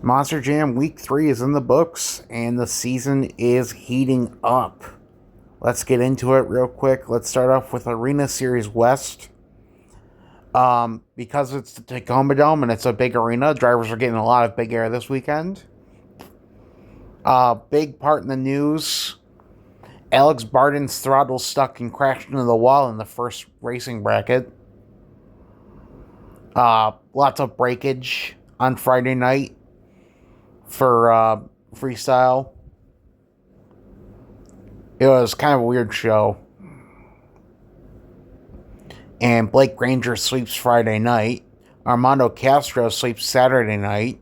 Monster Jam Week 3 is in the books, and the season is heating up. Let's get into it real quick. Let's start off with Arena Series West. Because it's the Tacoma Dome and it's a big arena, drivers are getting a lot of big air this weekend. Big part in the news, Alex Barden's throttle stuck and crashed into the wall in the first racing bracket. Lots of breakage on Friday night for freestyle. It was kind of a weird show. And Blake Granger sleeps Friday night. Armando Castro sleeps Saturday night.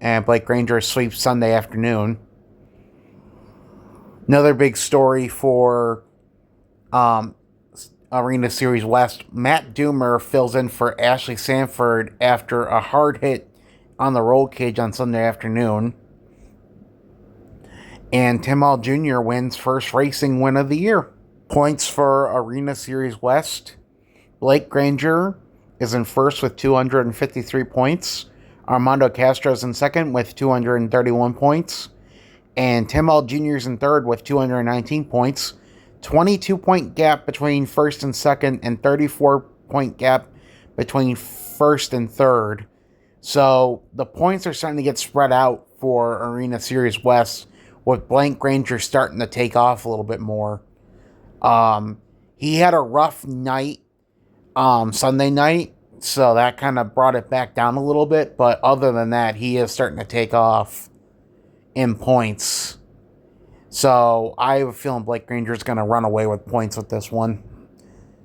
And Blake Granger sleeps Sunday afternoon. Another big story for Arena Series West. Matt Doomer fills in for Ashley Sanford after a hard hit on the roll cage on Sunday afternoon. And Tim Hall Jr. wins first racing win of the year. Points for Arena Series West. Blake Granger is in first with 253 points. Armando Castro is in second with 231 points. And Tim Hall Jr. is in third with 219 points. 22-point gap between first and second, and 34-point gap between first and third. So the points are starting to get spread out for Arena Series West, with Blake Granger starting to take off a little bit more. He had a rough night Sunday night, so that kind of brought it back down a little bit. But other than that, he is starting to take off in points. So I have a feeling Blake Granger is going to run away with points with this one.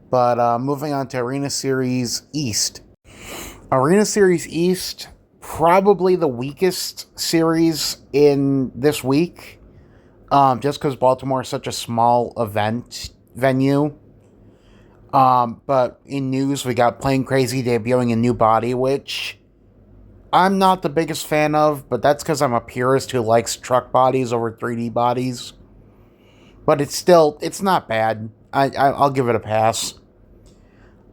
But moving on to Arena Series East. Arena Series East, probably the weakest series in this week. Just because Baltimore is such a small event venue. But in news, we got Plain Crazy debuting a new body, which I'm not the biggest fan of, but that's because I'm a purist who likes truck bodies over 3D bodies. But it's not bad. I'll give it a pass.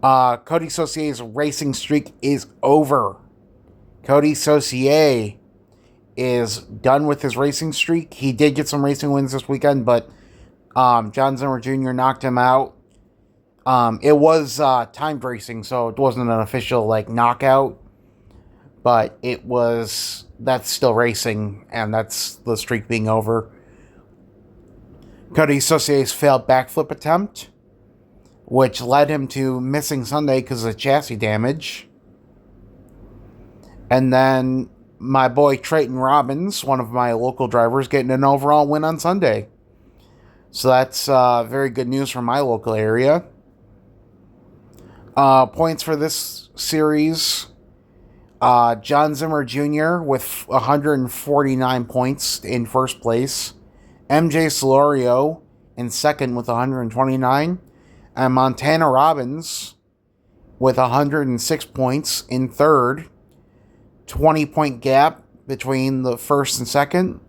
Cody Saucier's racing streak is over. Cody Saucier is done with his racing streak. He did get some racing wins this weekend, but John Zimmer Jr. knocked him out. It was timed racing, so it wasn't an official knockout. But that's still racing, and that's the streak being over. Cody Saucier's failed backflip attempt, which led him to missing Sunday because of chassis damage. And then my boy Trayton Robbins, one of my local drivers, getting an overall win on Sunday. So that's very good news from my local area. Points for this series. John Zimmer Jr. with 149 points in first place. MJ Solorio in second with 129. And Montana Robbins with 106 points in third. 20-point gap between the first and second.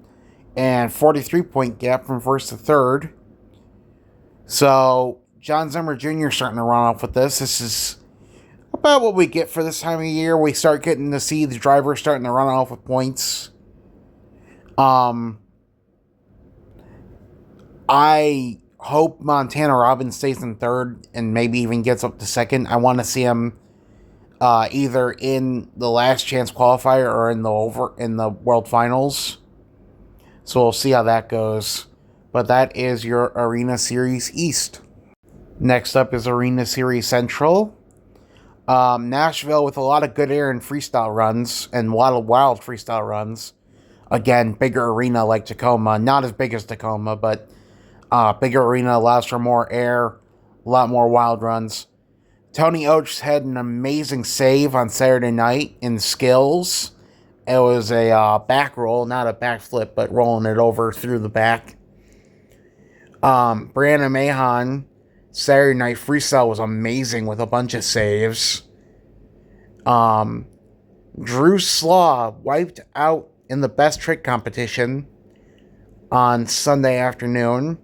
And 43-point gap from first to third. So John Zimmer Jr. starting to run off with this. This is about what we get for this time of year. We start getting to see the drivers starting to run off with points. I hope Montana Robbins stays in third and maybe even gets up to second. I want to see him either in the last chance qualifier or in the World Finals. So we'll see how that goes. But that is your Arena Series East. Next up is Arena Series Central. Nashville with a lot of good air and freestyle runs and a lot of wild freestyle runs. Again, bigger arena like Tacoma. Not as big as Tacoma, but bigger arena allows for more air, a lot more wild runs. Tony Oates had an amazing save on Saturday night in skills. It was a back roll, not a backflip, but rolling it over through the back. Brandon Mahon, Saturday night freestyle was amazing with a bunch of saves. Drew Slaw wiped out in the best trick competition on Sunday afternoon.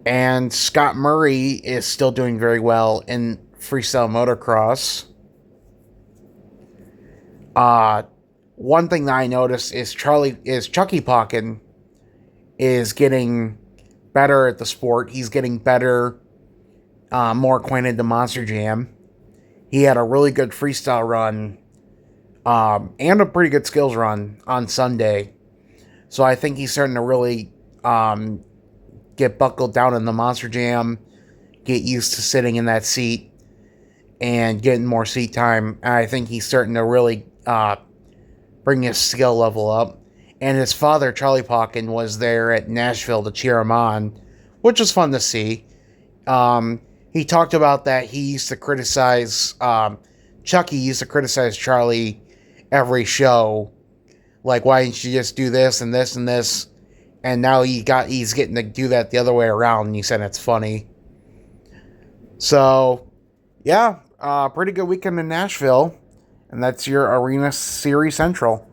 And Scott Murray is still doing very well in freestyle motocross. one thing that I noticed is Chucky Pocken is getting better at the sport. He's getting better, more acquainted to Monster Jam. He had a really good freestyle run, and a pretty good skills run on Sunday. So I think he's starting to really get buckled down in the Monster Jam, get used to sitting in that seat and getting more seat time. And I think he's starting to really bring his skill level up. And his father, Charlie Pocken, was there at Nashville to cheer him on, which was fun to see. He talked about that he used to criticize, Chucky used to criticize Charlie every show. Like, why didn't you just do this and this and this? And now he's getting to do that the other way around, and he said it's funny. So, yeah, pretty good weekend in Nashville, and that's your Arena Series Central.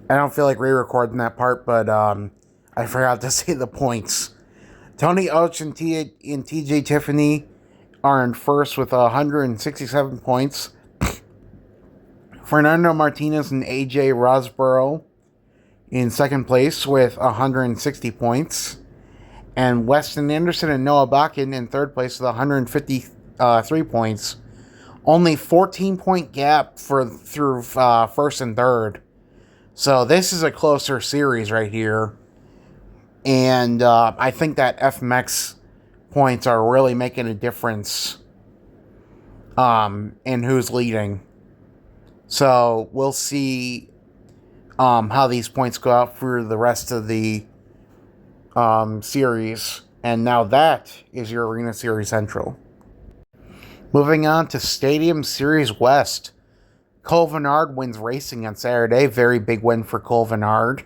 I don't feel like re-recording that part, but I forgot to say the points. Tony Oach and TJ Tiffany are in first with 167 points. Fernando Martinez and AJ Rosborough in second place with 160 points. And Weston Anderson and Noah Bakken in third place with 153 points. Only 14-point gap through first and third. So this is a closer series right here. And I think that FMX points are really making a difference in who's leading. So we'll see how these points go out for the rest of the series. And now that is your Arena Series Central. Moving on to Stadium Series West. Cole Vennard wins racing on Saturday. Very big win for Cole Vennard.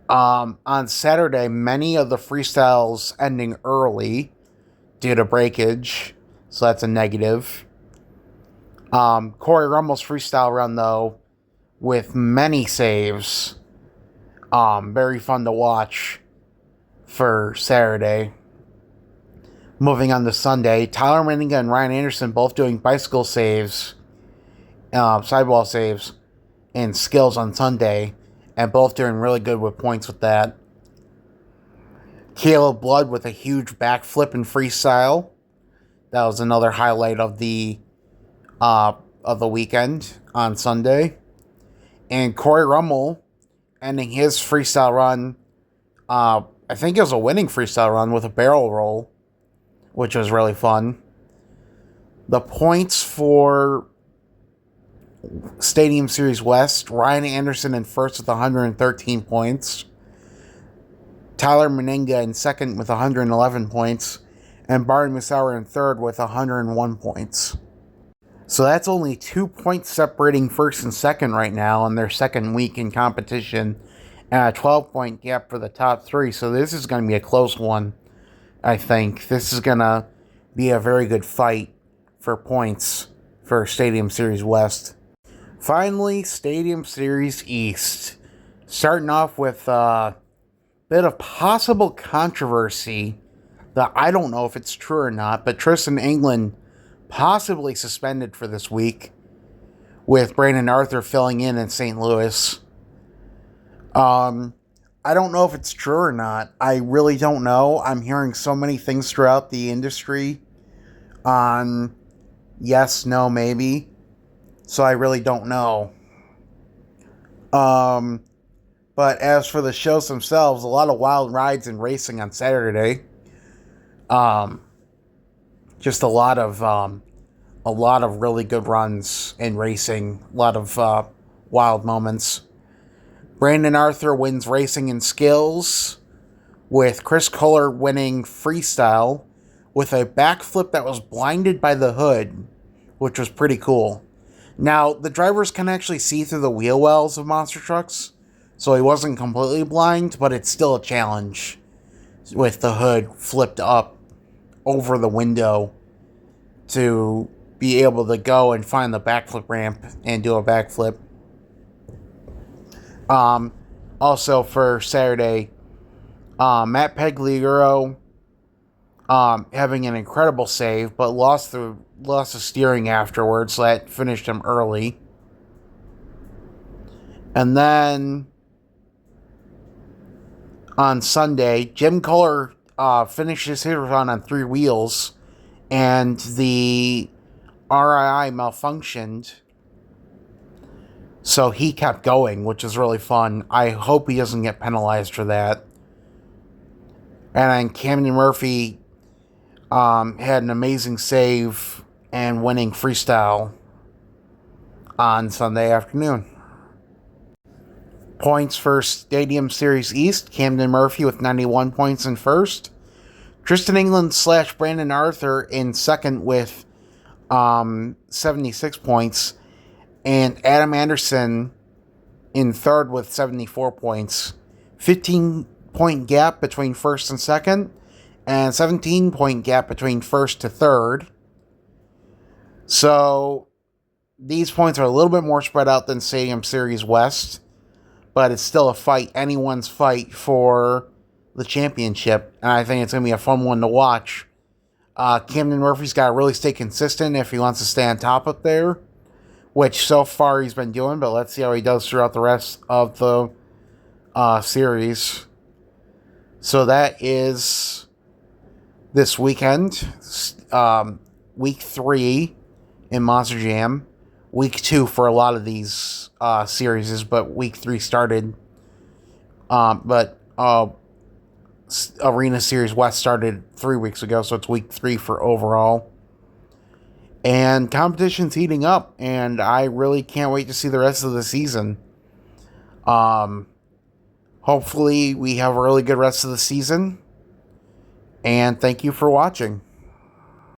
On Saturday, many of the freestyles ending early due to breakage. So that's a negative. Corey Rummel's freestyle run, though, with many saves. Very fun to watch for Saturday. Moving on to Sunday, Tyler Menninga and Ryan Anderson both doing bicycle saves, sidewall saves, and skills on Sunday, and both doing really good with points with that. Caleb Blood with a huge backflip in freestyle. That was another highlight of the weekend on Sunday. And Corey Rummel ending his freestyle run, I think it was a winning freestyle run with a barrel roll, which was really fun. The points for Stadium Series West, Ryan Anderson in first with 113 points. Tyler Menninga in second with 111 points. And Barton Musauer in third with 101 points. So that's only 2 points separating first and second right now in their second week in competition. And a 12-point gap for the top three. So this is going to be a close one, I think. This is going to be a very good fight for points for Stadium Series West. Finally, Stadium Series East. Starting off with a bit of possible controversy that I don't know if it's true or not, but Tristan England possibly suspended for this week with Brandon Arthur filling in St. Louis. I don't know if it's true or not. I really don't know. I'm hearing so many things throughout the industry on yes, no, maybe. So I really don't know. But as for the shows themselves, a lot of wild rides and racing on Saturday. Just a lot of really good runs in racing. A lot of wild moments. Brandon Arthur wins racing and skills, with Chris Kohler winning freestyle with a backflip that was blinded by the hood, which was pretty cool. Now, the drivers can actually see through the wheel wells of monster trucks, so he wasn't completely blind, but it's still a challenge with the hood flipped up over the window to be able to go and find the backflip ramp and do a backflip. Also for Saturday, Matt Pagliaro having an incredible save, but lost the steering afterwards, so that finished him early. And then on Sunday, Jim Kohler finishes his run on three wheels, and the RII malfunctioned, so he kept going, which is really fun. I hope he doesn't get penalized for that. And then Camden Murphy had an amazing save and winning freestyle on Sunday afternoon. Points for Stadium Series East, Camden Murphy with 91 points in first. Tristan England / Brandon Arthur in second with 76 points. And Adam Anderson in third with 74 points. 15-point gap between first and second, and 17-point gap between first to third. So these points are a little bit more spread out than Stadium Series West, but it's still a fight, anyone's fight for the championship, and I think it's going to be a fun one to watch. Camden Murphy's got to really stay consistent if he wants to stay on top up there, which so far he's been doing, but let's see how he does throughout the rest of the series. So that is this weekend, week 3 in Monster Jam, week 2 for a lot of these series, but week 3 started, Arena Series West started 3 weeks ago, so it's week 3 for overall. And competition's heating up, and I really can't wait to see the rest of the season. Hopefully we have a really good rest of the season, and thank you for watching.